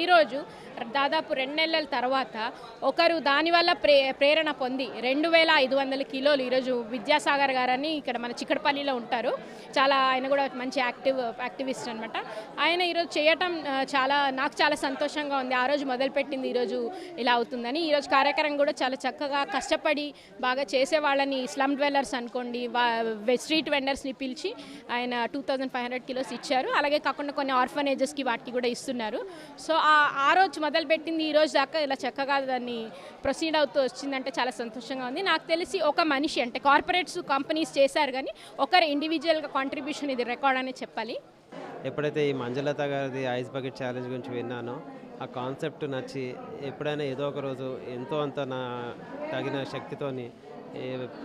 ఈరోజు దాదాపు 2 నెలల తర్వాత ఒకరు దానివల్ల ప్రేరణ పొంది 2500 కిలోలు ఈరోజు విద్యాసాగర్ గారని ఇక్కడ మన చిక్కడపల్లిలో ఉంటారు. చాలా ఆయన కూడా మంచి యాక్టివిస్ట్ అనమాట. ఆయన ఈరోజు చేయటం నాకు చాలా సంతోషంగా ఉంది. ఆ రోజు మొదలుపెట్టింది ఈరోజు ఇలా అవుతుందని. ఈరోజు కార్యక్రమం కూడా చాలా చక్కగా కష్టపడి బాగా చేసేవాళ్ళని స్లమ్ డ్వెల్లర్స్ అనుకోండి, స్ట్రీట్ వెండర్స్ని పిలిచి ఆయన 2500 కిలోస్ ఇచ్చారు. అలాగే కాకుండా కొన్ని ఆర్ఫనేజెస్కి వాటికి కూడా ఇస్తున్నారు. సో ఆ రోజు మొదలుపెట్టింది ఈ రోజు దాకా ఇలా చక్కగా దాన్ని ప్రొసీడ్ అవుతూ వచ్చిందంటే చాలా సంతోషంగా ఉంది. నాకు తెలిసి ఒక మనిషి అంటే కార్పొరేట్స్ కంపెనీస్ చేశారు కానీ ఒకరు ఇండివిజువల్గా కాంట్రిబ్యూషన్ ఇది రికార్డ్ అని చెప్పాలి. ఎప్పుడైతే ఈ మంజులత గారిది ఐస్ బకెట్ ఛాలెంజ్ గురించి విన్నానో ఆ కాన్సెప్ట్ నచ్చి ఎప్పుడైనా ఏదో ఒక రోజు ఎంతో అంత నా తగిన శక్తితోని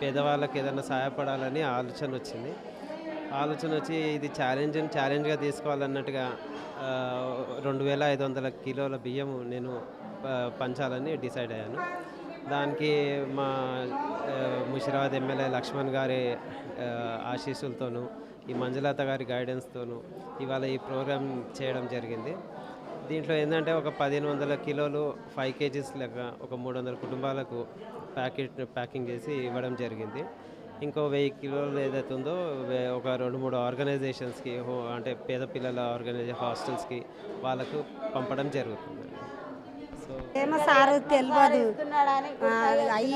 పేదవాళ్ళకి ఏదైనా సహాయపడాలని ఆలోచన వచ్చి ఇది ఛాలెంజ్గా తీసుకోవాలన్నట్టుగా 2500 కిలోల బియ్యము నేను పంచాలని డిసైడ్ అయ్యాను. దానికి మా ముషిరాబాద్ ఎమ్మెల్యే లక్ష్మణ్ గారి ఆశీస్సులతోనూ ఈ మంజులత గారి గైడెన్స్తోనూ ఇవాళ ఈ ప్రోగ్రామ్ చేయడం జరిగింది. దీంట్లో ఏంటంటే ఒక 1500 కిలోలు 5 kgs లెక్క ఒక 300 కుటుంబాలకు ప్యాకింగ్ చేసి ఇవ్వడం జరిగింది. ఇంకో 1000 కిలోలు ఏదైతే ఉందో ఒక 2-3 ఆర్గనైజేషన్స్కి అంటే పేద పిల్లల హాస్టల్స్కి వాళ్ళకు పంపడం జరుగుతుంది. ఏమో సారు తెలియదు.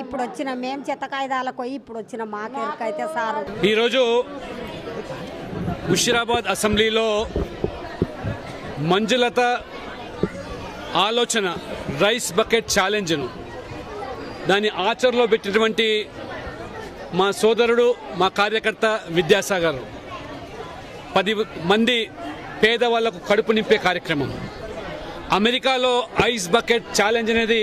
ఇప్పుడు వచ్చిన మేము చెత్త కాగితాలకు ఇప్పుడు వచ్చిన మాకెరకైతే సారు. ఈరోజు ముషిరాబాద్ అసెంబ్లీలో మంజులత ఆలోచన రైస్ బకెట్ ఛాలెంజ్ను దాన్ని ఆచరణలో పెట్టినటువంటి మా సోదరుడు మా కార్యకర్త విద్యాసాగర్ 10 మంది పేదవాళ్లకు కడుపు నింపే కార్యక్రమం. అమెరికాలో ఐస్ బకెట్ ఛాలెంజ్ అనేది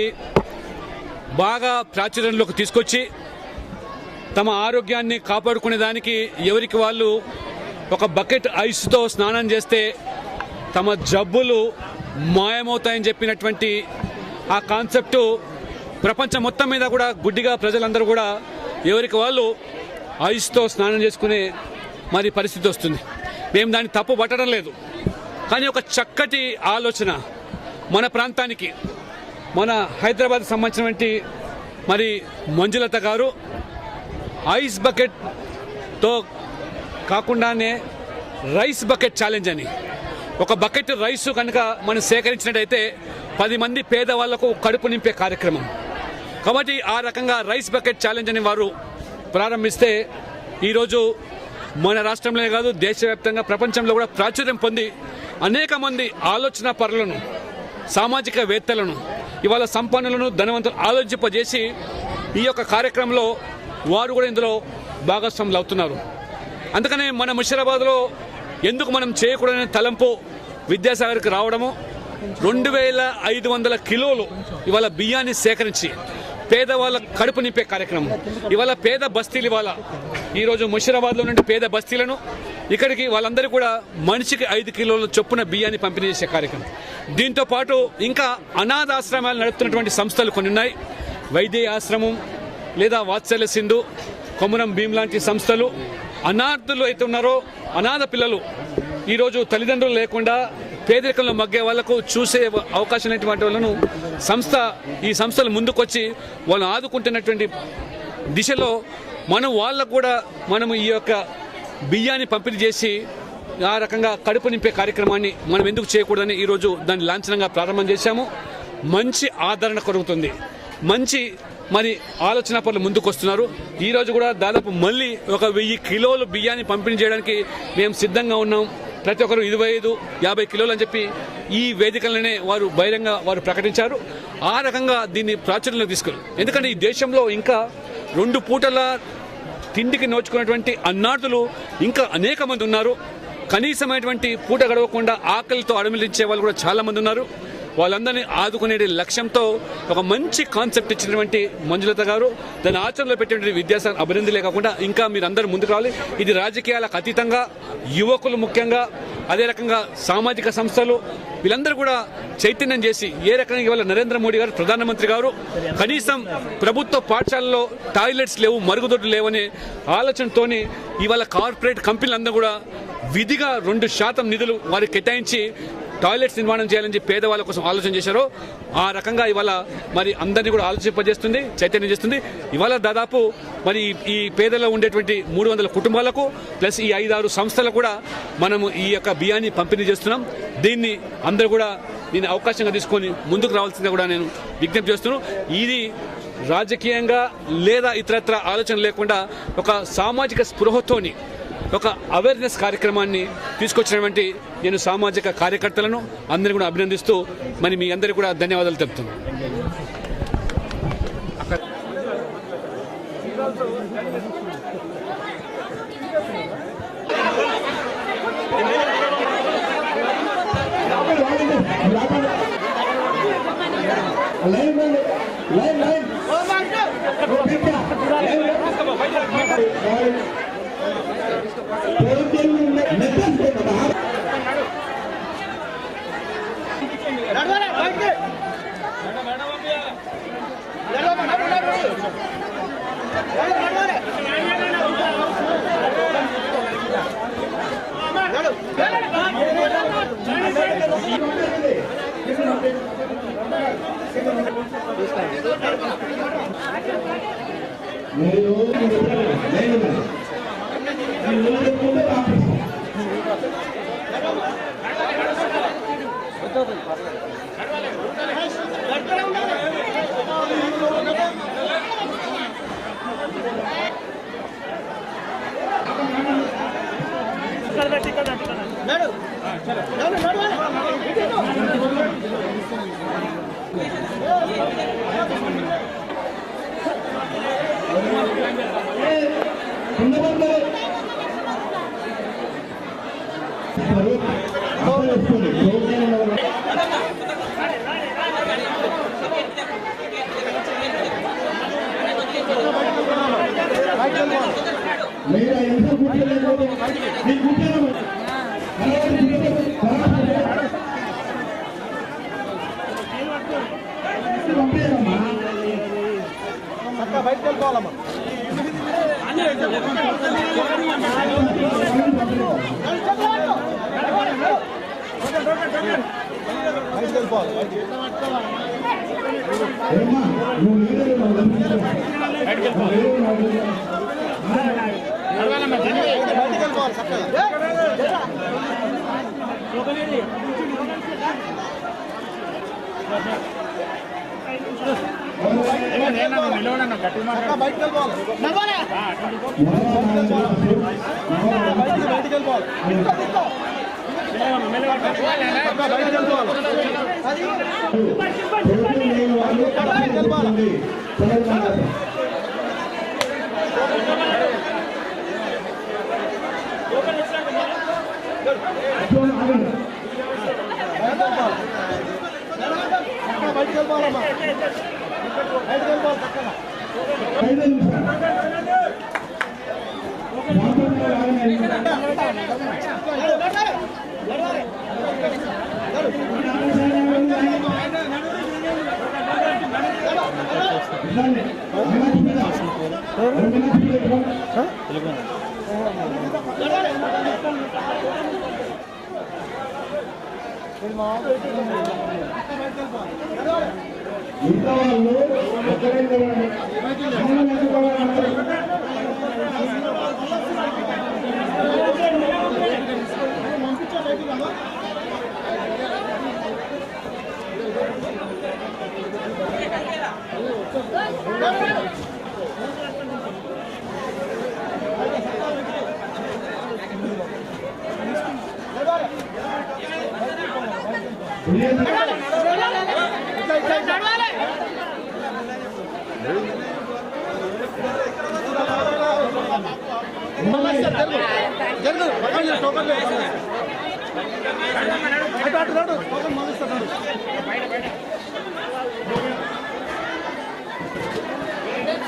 బాగా ప్రాచుర్యంలోకి తీసుకొచ్చి తమ ఆరోగ్యాన్ని కాపాడుకునే దానికి ఎవరికి వాళ్ళు ఒక బకెట్ ఐస్తో స్నానం చేస్తే తమ జబ్బులు మాయమవుతాయని చెప్పినటువంటి ఆ కాన్సెప్టు ప్రపంచం మొత్తం మీద కూడా గుడ్డిగా ప్రజలందరూ కూడా ఎవరికి వాళ్ళు ఐస్తో స్నానం చేసుకునే మరి పరిస్థితి వస్తుంది. మేము దాన్ని తప్పు పట్టడం లేదు, కానీ ఒక చక్కటి ఆలోచన మన ప్రాంతానికి మన హైదరాబాద్ సంబంధించినటువంటి మరి మంజులత గారు ఐస్ బకెట్తో కాకుండానే రైస్ బకెట్ ఛాలెంజ్ అని ఒక బకెట్ రైస్ కనుక మనం సేకరించినట్టయితే 10 మంది పేదవాళ్లకు కడుపు నింపే కార్యక్రమం. కాబట్టి ఆ రకంగా రైస్ బకెట్ ఛాలెంజ్ అని వారు ప్రారంభిస్తే ఈరోజు మన రాష్ట్రంలోనే కాదు దేశవ్యాప్తంగా ప్రపంచంలో కూడా ప్రాచుర్యం పొంది అనేక మంది ఆలోచన పరులను సామాజికవేత్తలను ఇవాళ సంపన్నులను ధనవంతులను ఆలోచింపజేసి ఈ యొక్క కార్యక్రమంలో వారు కూడా ఇందులో భాగస్వాములు అవుతున్నారు. అందుకనే మన ముషిరాబాద్లో ఎందుకు మనం చేయకూడదనే తలంపు విద్యాసాగర్కి రావడము 2500 కిలోలు ఇవాళ బియ్యాన్ని సేకరించి పేదవాళ్ళ కడుపు నింపే కార్యక్రమం. ఇవాళ పేద బస్తీలు ఈరోజు ముషిరాబాద్లో నుండి పేద బస్తీలను ఇక్కడికి వాళ్ళందరూ కూడా మనిషికి 5 కిలోల చొప్పున బియ్యాన్ని పంపిణీ చేసే కార్యక్రమం. దీంతో పాటు ఇంకా అనాథాశ్రమాలు నడుపుతున్నటువంటి సంస్థలు కొన్ని ఉన్నాయి. వైద్య ఆశ్రమం లేదా వాత్సల్య సింధు, కొమురం భీం లాంటి సంస్థలు అనాథులు అయితే ఉన్నారో అనాథ పిల్లలు ఈరోజు తల్లిదండ్రులు లేకుండా పేదరికంలో మగ్గే వాళ్లకు చూసే అవకాశం లేనటువంటి వాళ్ళను ఈ సంస్థలు ముందుకొచ్చి వాళ్ళని ఆదుకుంటున్నటువంటి దిశలో వాళ్ళకు కూడా మనము ఈ యొక్క బియ్యాన్ని పంపిణీ చేసి ఆ రకంగా కడుపు నింపే కార్యక్రమాన్ని మనం ఎందుకు చేయకూడదని ఈరోజు దాన్ని లాంఛనంగా ప్రారంభం చేశాము. మంచి ఆదరణ కలుగుతుంది, మంచి మరి ఆలోచన పనులు ముందుకు వస్తున్నారు. ఈరోజు కూడా దాదాపు మళ్ళీ ఒక 1000 కిలోలు బియ్యాన్ని పంపిణీ చేయడానికి మేము సిద్ధంగా ఉన్నాం. ప్రతి ఒక్కరు 25-50 కిలోలు అని చెప్పి ఈ వేదికలనే వారు ప్రకటించారు. ఆ రకంగా దీన్ని ప్రాచుర్యంలోకి తీసుకెళ్ళి, ఎందుకంటే ఈ దేశంలో ఇంకా 2 పూటల తిండికి నోచుకున్నటువంటి అన్నార్థులు ఇంకా అనేక మంది ఉన్నారు. కనీసమైనటువంటి పూట గడవకుండా ఆకలితో అడమిలించే వాళ్ళు కూడా చాలా మంది ఉన్నారు. వాళ్ళందరినీ ఆదుకునే లక్ష్యంతో ఒక మంచి కాన్సెప్ట్ ఇచ్చినటువంటి మంజులత గారు దాన్ని ఆచరణలో పెట్టినటువంటి విద్యాసాగర్ అభినందనలే కాకుండా ఇంకా మీరందరూ ముందుకు రావాలి. ఇది రాజకీయాలకు అతీతంగా యువకులు ముఖ్యంగా అదే రకంగా సామాజిక సంస్థలు వీళ్ళందరూ కూడా చైతన్యం చేసి ఏ రకంగా ఇవాళ నరేంద్ర మోడీ గారు ప్రధానమంత్రి గారు కనీసం ప్రభుత్వ పాఠశాలలో టాయిలెట్స్ లేవు, మరుగుదొడ్లు లేవనే ఆలోచనతోని ఇవాళ కార్పొరేట్ కంపెనీలందరూ కూడా విధిగా 2% నిధులు వారికి కేటాయించి టాయిలెట్స్ నిర్మాణం చేయాలని చెప్పి పేదవాళ్ళ కోసం ఆలోచన చేశారో ఆ రకంగా ఇవాళ మరి అందరినీ కూడా ఆలోచింపజేస్తుంది, చైతన్యం చేస్తుంది. ఇవాళ దాదాపు మరి ఈ పేదలో ఉండేటువంటి 300 కుటుంబాలకు ప్లస్ ఈ 5-6 సంస్థలకు కూడా మనము ఈ యొక్క బియ్యాన్ని పంపిణీ చేస్తున్నాం. దీన్ని అందరూ కూడా దీన్ని అవకాశంగా తీసుకొని ముందుకు రావాల్సిందిగా కూడా నేను విజ్ఞప్తి చేస్తున్నాను. ఇది రాజకీయంగా లేదా ఇతరత్ర ఆలోచన లేకుండా ఒక సామాజిక స్పృహతోని ఒక అవేర్నెస్ కార్యక్రమాన్ని తీసుకొచ్చినటువంటి నేను సామాజిక కార్యకర్తలను అందరినీ కూడా అభినందిస్తూ మరి మీ అందరికీ కూడా ధన్యవాదాలు తెలుపుతున్నాను.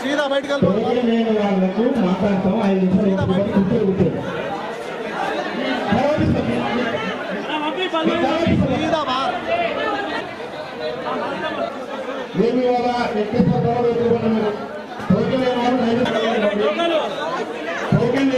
సీదా బయటకు వెళ్ళిపోయి వాళ్ళకు మాట్లాడతాం 5 నిమిషాలు సీదా మేము ఇవాళ టోకెన్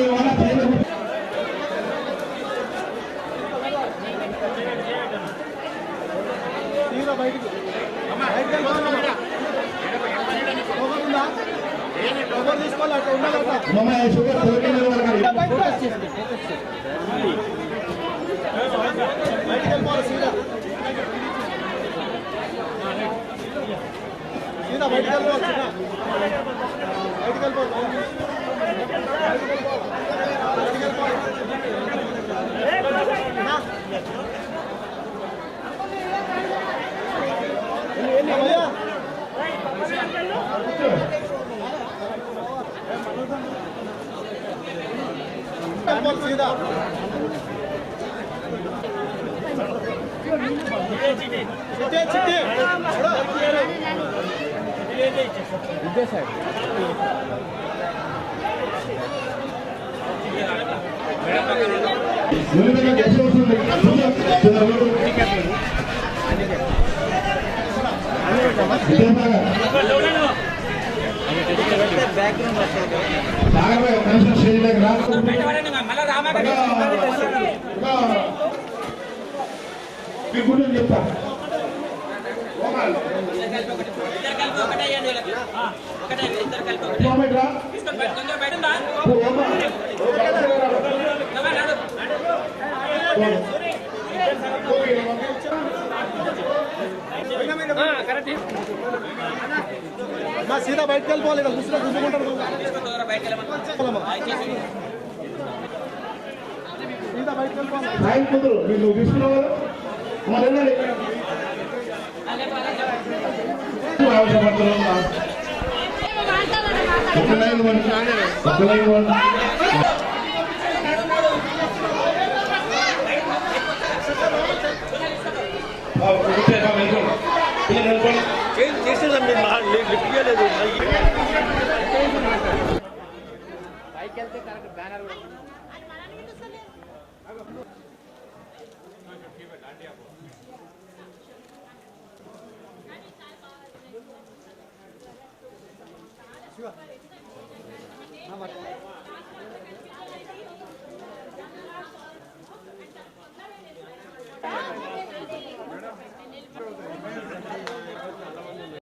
చెప్తా సీదా బయటకు వెళ్ళిపోవాలి సీదా బయటకు వెళ్ళిపోవాలి కుదురు మీరు తీసుకున్నావు మరి వెళ్ళండి